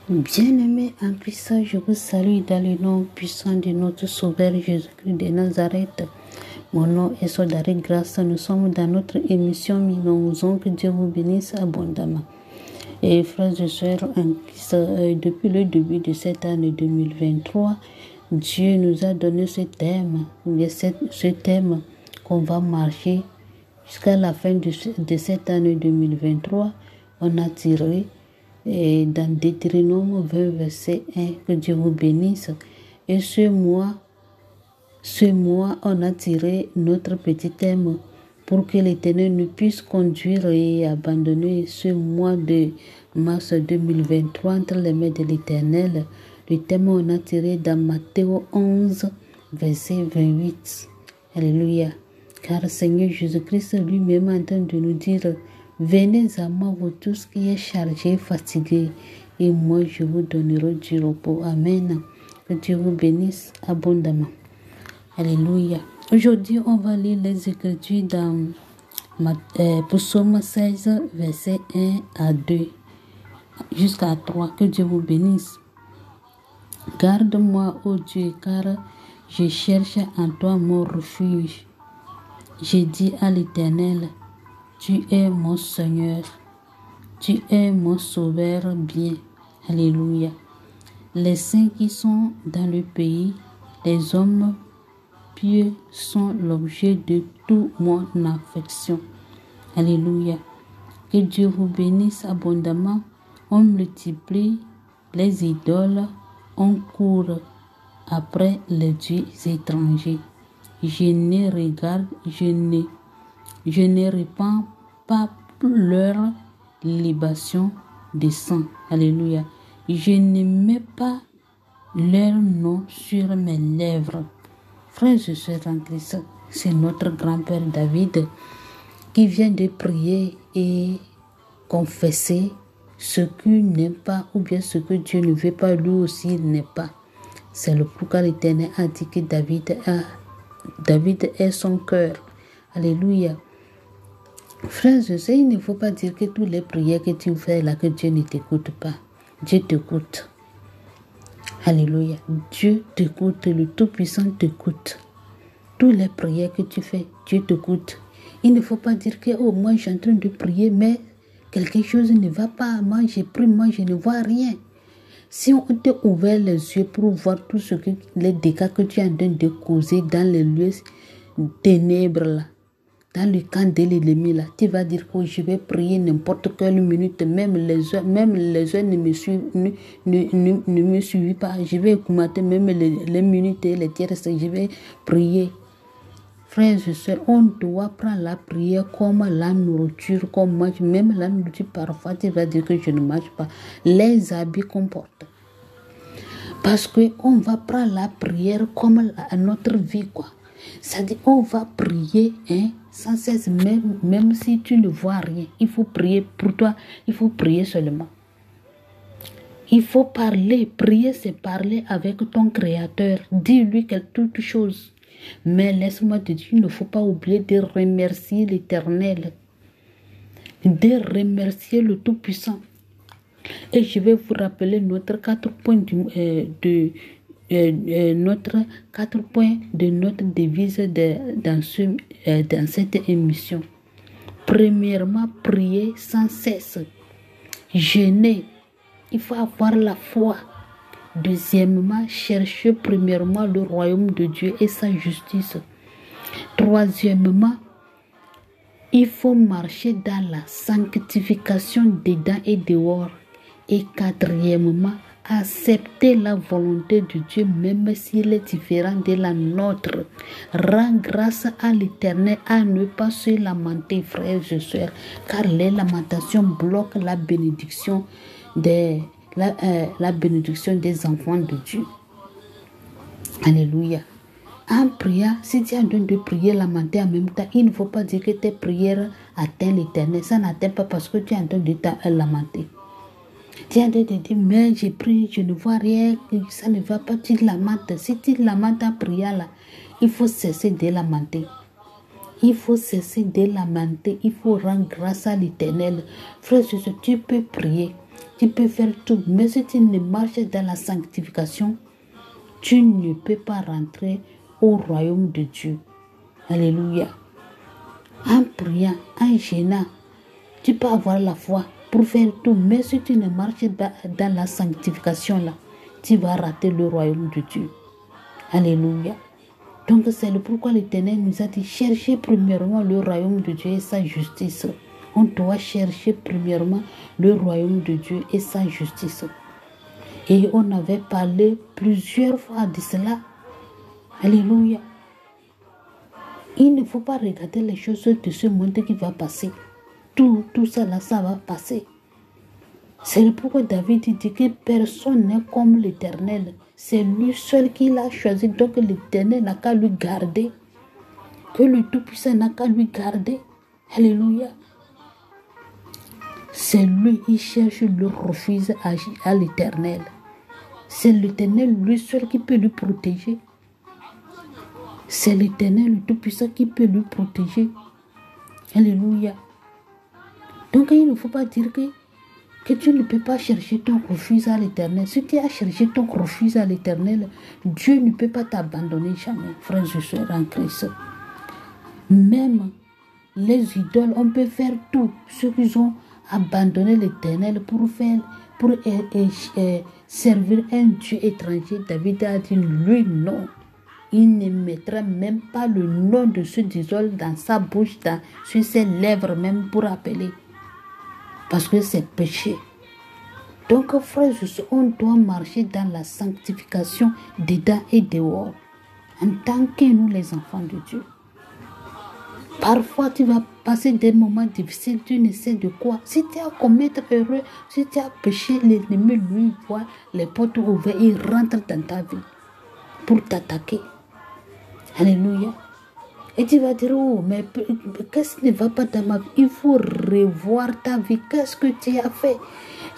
Bien-aimés en Christ, je vous salue dans le nom puissant de notre Sauveur Jésus-Christ de Nazareth. Mon nom est Soldari Grâce. Nous sommes dans notre émission Mimons. Que Dieu vous bénisse abondamment. Et frères et sœurs en Christ, depuis le début de cette année 2023, Dieu nous a donné ce thème qu'on va marcher jusqu'à la fin de cette année 2023. On a tiré dans Deutéronome 20, verset 1, que Dieu vous bénisse. Et ce mois, on a tiré notre petit thème pour que l'Éternel nous puisse conduire et abandonner ce mois de mars 2023 entre les mains de l'Éternel. Le thème on a tiré dans Matthieu 11, verset 28. Alléluia. Car Seigneur Jésus-Christ lui-même est en train de nous dire: venez à moi, vous tous qui êtes chargés, fatigués, et moi je vous donnerai du repos. Amen. Que Dieu vous bénisse abondamment. Alléluia. Aujourd'hui, on va lire les Écritures dans Psaume 16, verset 1 à 2, jusqu'à 3. Que Dieu vous bénisse. Garde-moi, ô Dieu, car je cherche en toi mon refuge. J'ai dit à l'Éternel: tu es mon Seigneur, tu es mon Sauveur bien. Alléluia. Les saints qui sont dans le pays, les hommes pieux sont l'objet de toute mon affection. Alléluia. Que Dieu vous bénisse abondamment. On multiplie les idoles, on court après les dieux étrangers. Je ne répands pas leur libation de sang. Alléluia. Je ne mets pas leur nom sur mes lèvres. Frères et sœurs en Christ, c'est notre grand-père David qui vient de prier et confesser ce qu'il n'aime pas ou bien ce que Dieu ne veut pas, lui aussi il n'aime pas. C'est le pourquoi l'Éternel a dit que David est son cœur. Alléluia. Frères et sœurs, il ne faut pas dire que toutes les prières que tu fais là, que Dieu ne t'écoute pas. Dieu t'écoute. Alléluia. Dieu t'écoute, le Tout-Puissant t'écoute. Toutes les prières que tu fais, Dieu t'écoute. Il ne faut pas dire que, oh, moi je suis en train de prier, mais quelque chose ne va pas. Moi j'ai prié, moi je ne vois rien. Si on t'a ouvert les yeux pour voir tout ce que les dégâts que tu es en train de causer dans les lieux ténèbres là, dans le camp de l'ennemi là, tu vas dire que je vais prier n'importe quelle minute, même les heures ne me suivent pas. Je vais écouter même les minutes et les tierces, je vais prier. Frères et sœurs, on doit prendre la prière comme la nourriture, comme mange. Même la nourriture, parfois, tu vas dire que je ne mange pas. Les habits qu'on porte. Parce qu'on va prendre la prière comme notre vie, quoi. C'est-à-dire, on va prier sans cesse, même si tu ne vois rien. Il faut prier pour toi, il faut prier seulement. Il faut parler. Prier, c'est parler avec ton Créateur. Dis-lui toute chose. Mais laisse-moi te dire, il ne faut pas oublier de remercier l'Éternel, de remercier le Tout-Puissant. Et je vais vous rappeler notre 4 points de notre devise dans cette émission. Premièrement, prier sans cesse. Jeûner. Il faut avoir la foi. Deuxièmement, chercher premièrement le royaume de Dieu et sa justice. Troisièmement, il faut marcher dans la sanctification dedans et dehors. Et quatrièmement, accepter la volonté de Dieu même s'il est différent de la nôtre. Rends grâce à l'Éternel, à ne pas se lamenter, frères et sœurs, car les lamentations bloquent la bénédiction la bénédiction des enfants de Dieu. Alléluia. En priant, si tu es en train de prier, lamenter en même temps, il ne faut pas dire que tes prières atteignent l'Éternel. Ça n'atteint pas parce que tu es en train de lamenter. Tu es en train de dire, mais j'ai prié, je ne vois rien, ça ne va pas, tu lamentes. Si tu lamentes en priant là, il faut cesser de lamenter. Il faut cesser de lamenter, il faut rendre grâce à l'Éternel. Frère, tu peux prier. Tu peux faire tout, mais si tu ne marches dans la sanctification, tu ne peux pas rentrer au royaume de Dieu. Alléluia. En priant, en gênant, tu peux avoir la foi pour faire tout, mais si tu ne marches pas dans la sanctification là, tu vas rater le royaume de Dieu. Alléluia. Donc c'est le pourquoi l'Éternel nous a dit, cherchez premièrement le royaume de Dieu et sa justice. On doit chercher premièrement le royaume de Dieu et sa justice. Et on avait parlé plusieurs fois de cela. Alléluia. Il ne faut pas regarder les choses de ce monde qui va passer. Tout ça là, ça va passer. C'est pourquoi David dit que personne n'est comme l'Éternel. C'est lui seul qui l'a choisi. Donc l'Éternel n'a qu'à lui garder. Que le Tout-Puissant n'a qu'à lui garder. Alléluia. C'est lui qui cherche le refuge à l'Éternel. C'est l'Éternel lui seul qui peut lui protéger. C'est l'Éternel le Tout-Puissant qui peut lui protéger. Alléluia. Donc il ne faut pas dire que tu ne peux pas chercher ton refuge à l'Éternel. Si tu as cherché ton refuge à l'Éternel, Dieu ne peut pas t'abandonner jamais, frères et sœurs en Christ. Même les idoles, on peut faire tout. Ceux qui ont abandonné l'Éternel pour servir un Dieu étranger, David a dit, lui non. Il ne mettra même pas le nom de ce idole dans sa bouche, sur ses lèvres même pour appeler. Parce que c'est péché. Donc, frères, on doit marcher dans la sanctification dedans et dehors. En tant que nous, les enfants de Dieu. Parfois, tu vas passer des moments difficiles, tu ne sais de quoi. Si tu as commettre heureux, si tu as péché, l'ennemi lui voit les portes ouvertes, il rentre dans ta vie pour t'attaquer. Alléluia. Et tu vas dire, oh, mais qu'est-ce qui ne va pas dans ma vie? Il faut revoir ta vie. Qu'est-ce que tu as fait?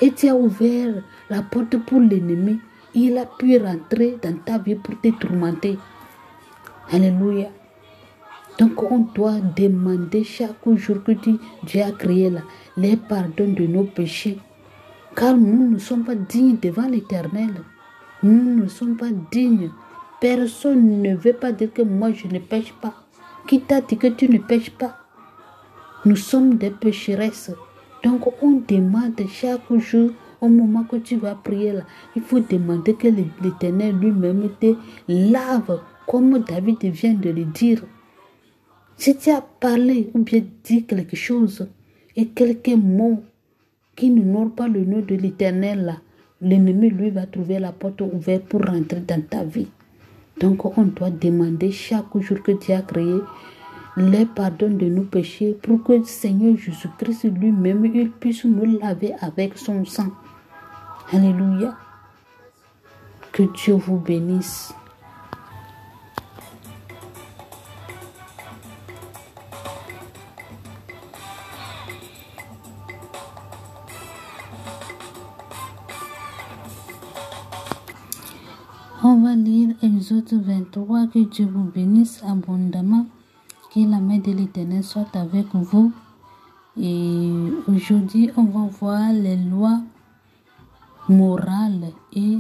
Et tu as ouvert la porte pour l'ennemi. Il a pu rentrer dans ta vie pour te tourmenter. Alléluia. Donc on doit demander chaque jour que Dieu a créé là, les pardons de nos péchés. Car nous ne sommes pas dignes devant l'Éternel. Nous ne sommes pas dignes. Personne ne veut pas dire que moi je ne pêche pas. Qui t'a dit que tu ne pêches pas? Nous sommes des pécheresses. Donc on demande chaque jour, au moment que tu vas prier là, il faut demander que l'Éternel lui-même te lave, comme David vient de le dire. Si tu as parlé ou bien dit quelque chose et quelques mots qui n'honorent pas le nom de l'Éternel là, l'ennemi lui va trouver la porte ouverte pour rentrer dans ta vie. Donc on doit demander chaque jour que Dieu a créé les pardons de nos péchés pour que le Seigneur Jésus-Christ lui-même il puisse nous laver avec son sang. Alléluia. Que Dieu vous bénisse. On va lire Exode 23, que Dieu vous bénisse abondamment, que la main de l'Éternel soit avec vous. Et aujourd'hui, on va voir les lois morales et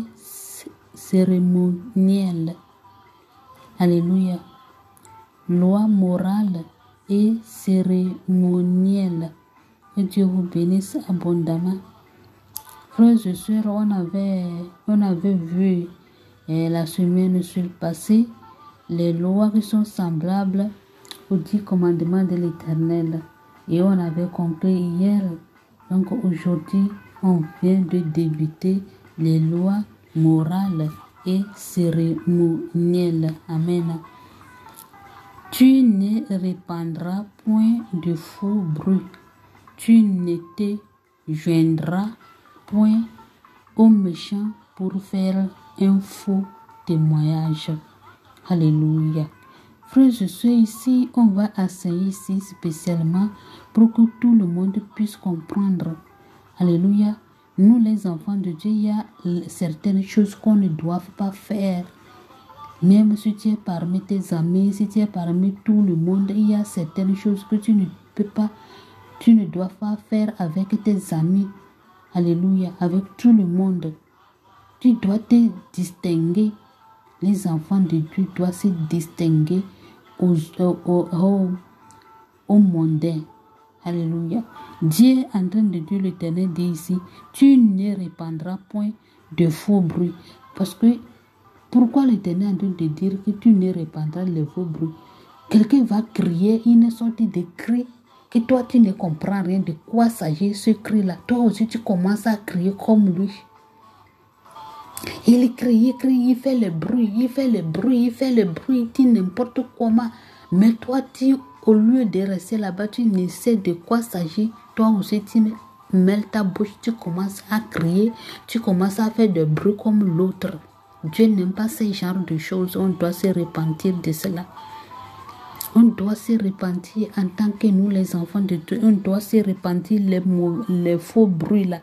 cérémonielles. Alléluia. Lois morales et cérémonielles. Que Dieu vous bénisse abondamment. Frères et sœurs, on avait vu la semaine passée les lois qui sont semblables aux 10 commandements de l'Éternel. Et on avait compris hier. Donc aujourd'hui, on vient de débuter les lois morales et cérémonielles. Amen. Tu ne répandras point de faux bruit. Tu ne te joindras point aux méchants pour faire un faux témoignage. Alléluia. Frères et sœurs, ici, on va enseigner ici spécialement pour que tout le monde puisse comprendre. Alléluia. Nous, les enfants de Dieu, il y a certaines choses qu'on ne doit pas faire. Même si tu es parmi tes amis, si tu es parmi tout le monde, il y a certaines choses que tu ne peux pas, tu ne dois pas faire avec tes amis. Alléluia, avec tout le monde. Tu dois te distinguer. Les enfants de Dieu doivent se distinguer aux mondains. Alléluia. Dieu est en train de dire, l'Éternel dit ici, tu ne répandras point de faux bruits. Parce que, pourquoi l'Éternel est en train de dire que tu ne répandras les faux bruits? Quelqu'un va crier une sorte de cri que toi tu ne comprends rien de quoi s'agit ce cri-là. Toi aussi tu commences à crier comme lui. Il crie, il fait le bruit, il fait le bruit, il dit n'importe comment. Mais toi, au lieu de rester là-bas, tu ne sais de quoi s'agit. Toi aussi, tu mêles ta bouche, tu commences à crier, tu commences à faire des bruits comme l'autre. Dieu n'aime pas ce genre de choses. On doit se repentir de cela. On doit se repentir en tant que nous, les enfants de Dieu. On doit se repentir les faux bruits là.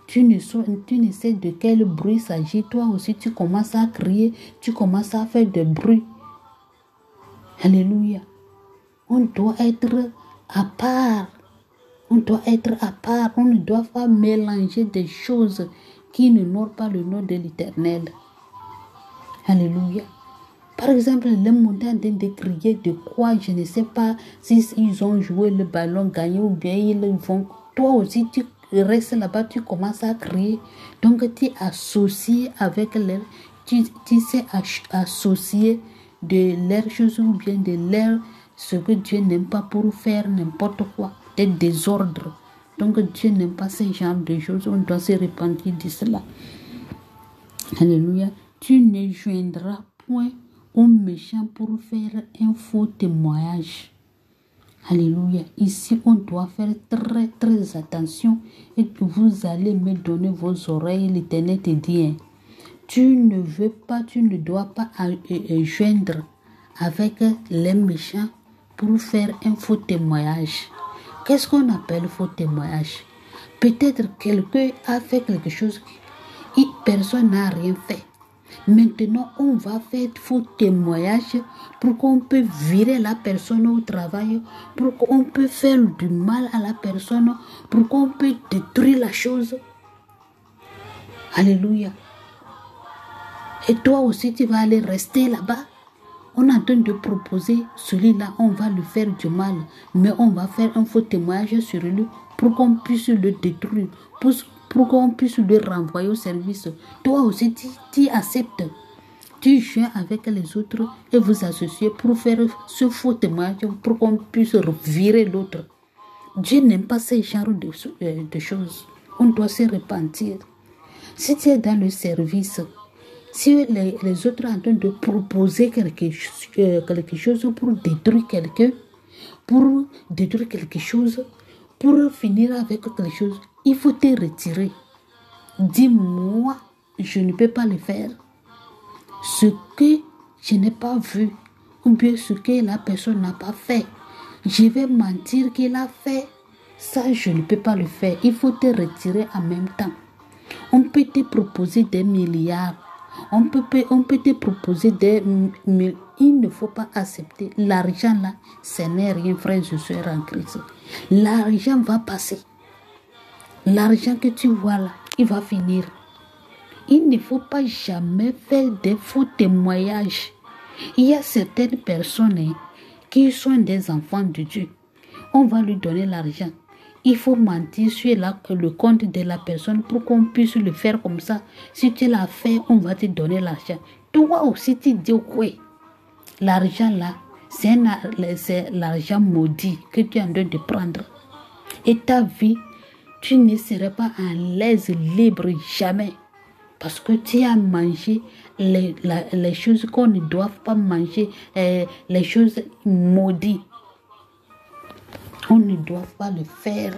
Tu ne sais de quel bruit il s'agit. Toi aussi, tu commences à crier. Tu commences à faire des bruits. Alléluia. On doit être à part. On doit être à part. On ne doit pas mélanger des choses qui n'honorent pas le nom de l'Éternel. Alléluia. Par exemple, les mondains de crier de quoi, je ne sais pas si ils ont joué le ballon gagné ou bien ils vont. Toi aussi, tu restes là-bas, tu commences à crier. Donc, tu associes avec leur, tu sais associer de leurs choses ou bien de leur, ce que Dieu n'aime pas pour faire n'importe quoi, des désordres. Donc, Dieu n'aime pas ce genre de choses. On doit se repentir de cela. Alléluia. Tu ne joindras point aux méchants pour faire un faux témoignage. Alléluia. Ici, on doit faire très, très attention et que vous allez me donner vos oreilles. L'Éternel te dit, tu ne dois pas joindre avec les méchants pour faire un faux témoignage. Qu'est-ce qu'on appelle faux témoignage? Peut-être quelqu'un a fait quelque chose et personne n'a rien fait. Maintenant, on va faire faux témoignage pour qu'on peut virer la personne au travail, pour qu'on peut faire du mal à la personne, pour qu'on peut détruire la chose. Alléluia. Et toi aussi, tu vas aller rester là-bas. On est en train de proposer celui-là, on va lui faire du mal, mais on va faire un faux témoignage sur lui pour qu'on puisse le détruire, pour qu'on puisse le renvoyer au service. Toi aussi, tu acceptes. Tu joues avec les autres et vous associez pour faire ce faux témoignage pour qu'on puisse virer l'autre. Dieu n'aime pas ce genre de choses. On doit se repentir. Si tu es dans le service, si les autres sont en train de proposer quelque chose pour détruire quelqu'un, pour détruire quelque chose, pour finir avec quelque chose, il faut te retirer. Dis-moi, je ne peux pas le faire. Ce que je n'ai pas vu, ou bien ce que la personne n'a pas fait, je vais mentir qu'il a fait. Ça, je ne peux pas le faire. Il faut te retirer en même temps. On peut te proposer des milliards. On peut te proposer mais il ne faut pas accepter. L'argent là, ce n'est rien, frère et sœurs en Christ. L'argent va passer. L'argent que tu vois là, il va finir. Il ne faut pas jamais faire des faux témoignages. Il y a certaines personnes qui sont des enfants de Dieu. On va lui donner l'argent. Il faut mentir sur le compte de la personne pour qu'on puisse le faire comme ça. Si tu l'as fait, on va te donner l'argent. Toi aussi, tu dis oui. L'argent là, c'est l'argent maudit que tu es en train de prendre. Et ta vie, tu ne serais pas en l'aise, libre, jamais. Parce que tu as mangé les choses qu'on ne doit pas manger, les choses maudites. On ne doit pas le faire.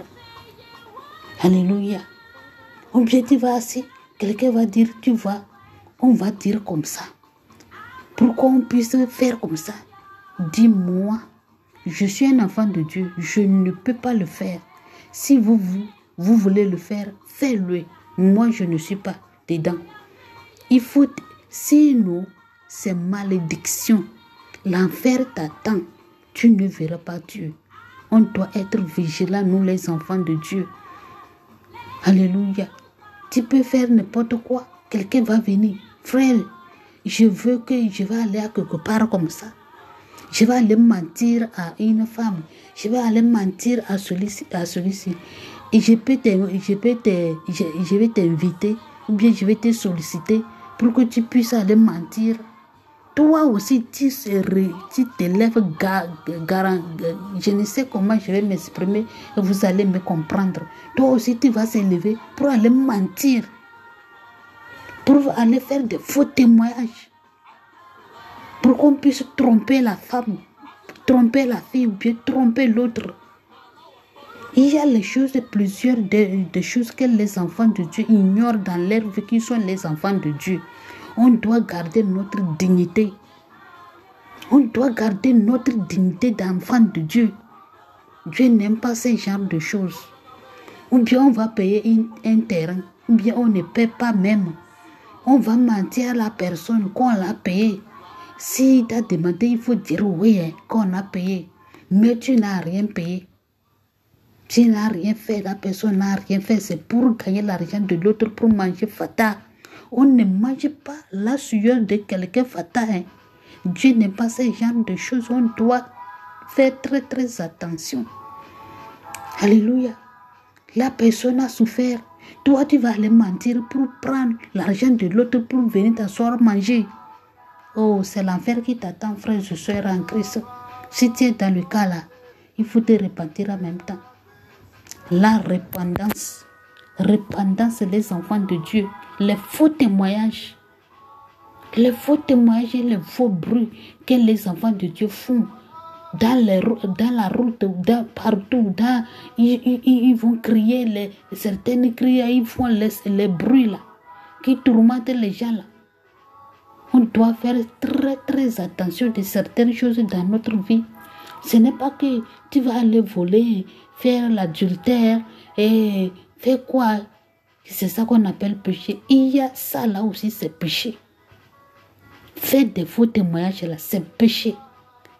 Alléluia. Ou bien tu vas assis, quelqu'un va dire, tu vois, on va dire comme ça. Pourquoi on puisse faire comme ça? Dis-moi, je suis un enfant de Dieu, je ne peux pas le faire. Si vous voulez le faire, faites-le. Moi, je ne suis pas dedans. Il faut, sinon, c'est malédiction. L'enfer t'attend. Tu ne verras pas Dieu. On doit être vigilant, nous les enfants de Dieu. Alléluia. Tu peux faire n'importe quoi. Quelqu'un va venir. Frère, je veux que je vais aller à quelque part comme ça. Je vais aller mentir à une femme. Je vais aller mentir à celui-ci. Et je vais t'inviter ou bien je vais te solliciter pour que tu puisses aller mentir. Toi aussi, tu te lèves, je ne sais comment je vais m'exprimer et vous allez me comprendre. Toi aussi, tu vas se lever pour aller mentir, pour aller faire des faux témoignages, pour qu'on puisse tromper la femme, tromper la fille ou bien tromper l'autre. Il y a plusieurs des choses que les enfants de Dieu ignorent dans leur vie qui sont les enfants de Dieu. On doit garder notre dignité. On doit garder notre dignité d'enfant de Dieu. Dieu n'aime pas ce genre de choses. Ou bien on va payer un terrain, ou bien on ne paie pas même. On va mentir à la personne qu'on l'a payé. Si tu as demandé, il faut dire oui, qu'on a payé. Mais tu n'as rien payé. Tu n'as rien fait, la personne n'a rien fait. C'est pour gagner l'argent de l'autre, pour manger fata. On ne mange pas la sueur de quelqu'un fata. Dieu n'aime pas ce genre de choses. On doit faire très très attention. Alléluia. La personne a souffert. Toi, tu vas aller mentir pour prendre l'argent de l'autre pour venir t'asseoir manger. Oh, c'est l'enfer qui t'attend, frère et soeur en Christ. Si tu es dans le cas là, il faut te repentir en même temps. La repentance. Repentance les enfants de Dieu. Les faux témoignages. Les faux témoignages et les faux bruits que les enfants de Dieu font dans la route, partout. Ils vont crier, certaines crient, ils font les bruits là, qui tourmentent les gens là. On doit faire très très attention de certaines choses dans notre vie. Ce n'est pas que tu vas aller voler, faire l'adultère et faire quoi. C'est ça qu'on appelle péché. Il y a ça là aussi, c'est péché. Faire des faux témoignages là, c'est péché.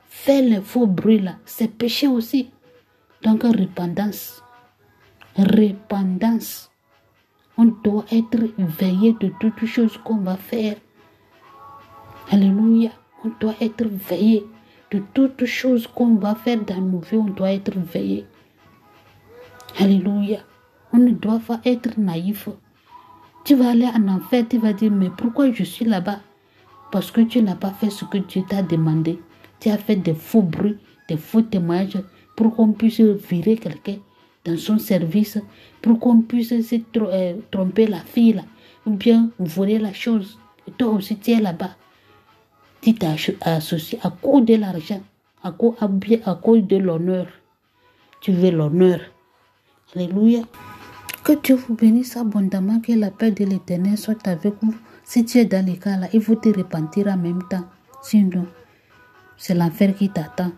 Faire les faux bruits là, c'est péché aussi. Donc repentance. Repentance. On doit être veillé de toutes choses qu'on va faire. Alléluia. On doit être veillé de toutes choses qu'on va faire dans nos vies. On doit être veillé. Alléluia. On ne doit pas être naïf. Tu vas aller en enfer, tu vas dire, mais pourquoi je suis là-bas? Parce que tu n'as pas fait ce que Dieu t'a demandé. Tu as fait des faux bruits, des faux témoignages pour qu'on puisse virer quelqu'un dans son service, pour qu'on puisse tromper la fille là, ou bien voler la chose. Et toi aussi, tu es là-bas. Tu t'es associé à cause de l'argent, à cause de l'honneur. Tu veux l'honneur. Alléluia. Que Dieu vous bénisse abondamment, que la paix de l'Éternel soit avec vous. Si tu es dans les cas là, il faut te repentir en même temps. Sinon, c'est l'enfer qui t'attend.